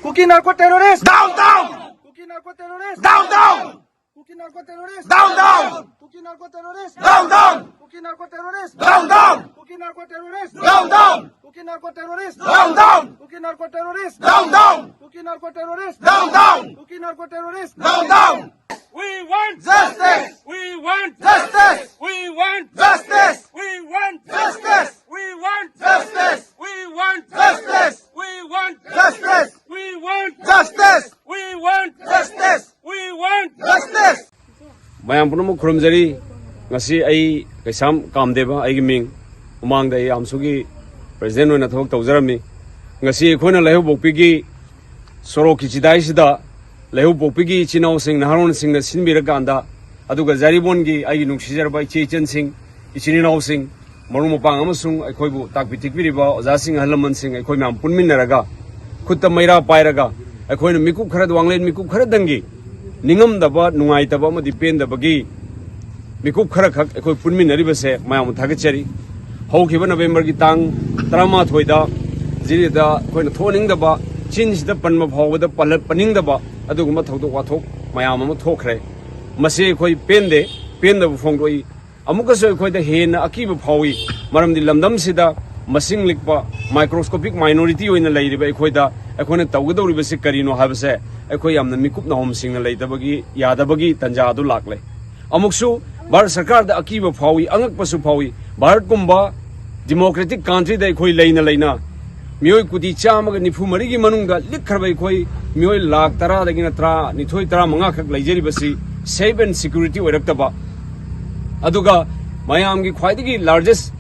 Cookie narco terrorist. Down, down. Cookie narco terrorist. Down, down. Cookie narco terrorist. Down, down. Cookie narco terrorist. Down, down. Cookie narco terrorist. Down, down. Cookie narco terrorist. Down, down. Cookie narco terrorist. Down, down. Cookie narco terrorist. Down, down. Cookie narco terrorist. Down, down. Cookie narco terrorist. Down, down. We want Justice. We want Justice. We want Justice. We want Justice. We want Justice. We want Justice. We want Justice. We want Justice. We want Justice. We want Justice. Mayam puno khurumjari ngasi ai kaisam kamdeba ai ming umang dai amsugi president oina thok tawjarami ngasi khoina lehu bokpigi soroki chidai sida lehu bokpigi chinau sing naharon sing na sinbira ganda aduga jaribon gi ai nungsijar bai chechen sing ichini nau sing marum pang amasung ai khoibu takpi tikbiriba oja sing halaman sing ai khoi mam punmin naraga khutta maira pairaga ai khoina mikuk khara wanglen mikuk khara dangi ningam daba nungai daba ma dipen daba gi mikuk khara khak ekoi punmin nari base mayam thagachari haukiba November gi tang 13 da jiri da koina thoning daba chin sida panma phawba da paning daba aduguma thogdo wathok mayam ama thokre mase koi pende daba phongdoi amuka so koi da hena akiba phawi maram di lamdam sida masing likpa microscopic minority oina leiriba ekoi da ekhoina tawgdori base karino habase ekoi yamna mikup na hom singna leidabagi yadabagi tanja adu lakle amuksu Bharat Sarkar da akiba phawi angak pasu phawi Bharat kumba democratic country da ekoi leina mioi kuti chama ga nifu mari gi manunga likharba ekoi mioi lakh tara dagi na tra nithoi tara manga khak leijeri basi safe and security oiraktaba aduga mayam gi khwaidagi largest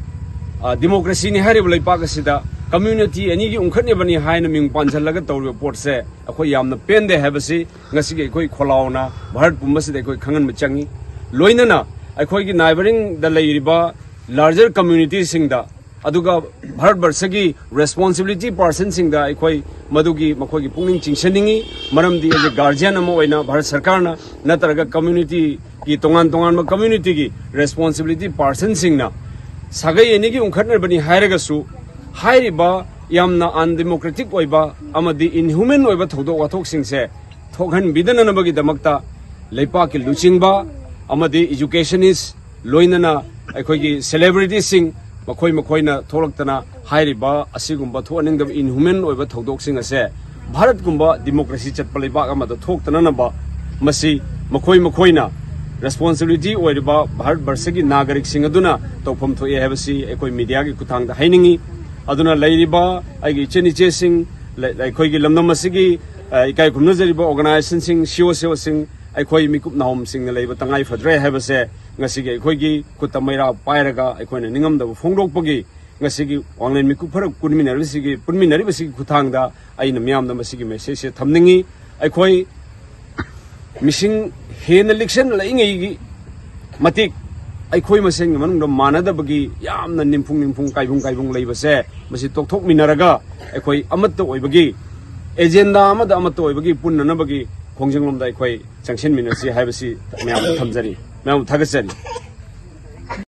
democracy ni harib leipak asida community ani gi ungkhane bani haina ming panjalaga tawri report se akoi yamna pende habasi ngasi ge koi kholauna Bharat pumbasi de koi khangan machangi loinana akoi gi neighboring da leiriba larger community singda aduga Bharat Barsagi responsibility person singda akoi madugi makoi gi pungning chingsaningi maramdi as a guardian amo oina Bharat Sarkar na nataraga community gi tongan ma community gi responsibility person singna sagai ani gi ungkhatner bani hairaga su hairiba yamna undemocratic oiba amadi inhuman oiba thodok wathok singse thokhan bidana nabagi damakta leipa ki luchingba amadi educationist loinana akhoi gi celebrity sing makhoi na tholaktana hairiba asigumba thoning inhuman oiba thodok sing ase Bharat gumba democracy chatpalaiba amada thoktana naba masi makhoi na responsibility oiriba Bharat Barsagi nagarik sing aduna topom thoye habasi ekoi media gi kuthang da hainingi aduna leiriba aigi cheni chesing laikhoi gi lamnam asigi ikai khumnajariba organization sing sewa sing aikoi mikup naum sing leiba tangai fadre habase ngasigi aikoi gi kutamaira pairaga aikoina ningam da phongdokpagi ngasigi online mikup pharak punminari basigi kuthangda aina myam da masigi message thamningi aikoi missing hen election laingai gi matik aikoi maseng manung manada bagi yamna nimphung kaibung leibase masi tokthok minaraga aikoi amatta oibagi agenda amada amatta oibagi punnana bagi khongjinglom da aikoi changsen minasi haibasi myam thamjari myam thagachari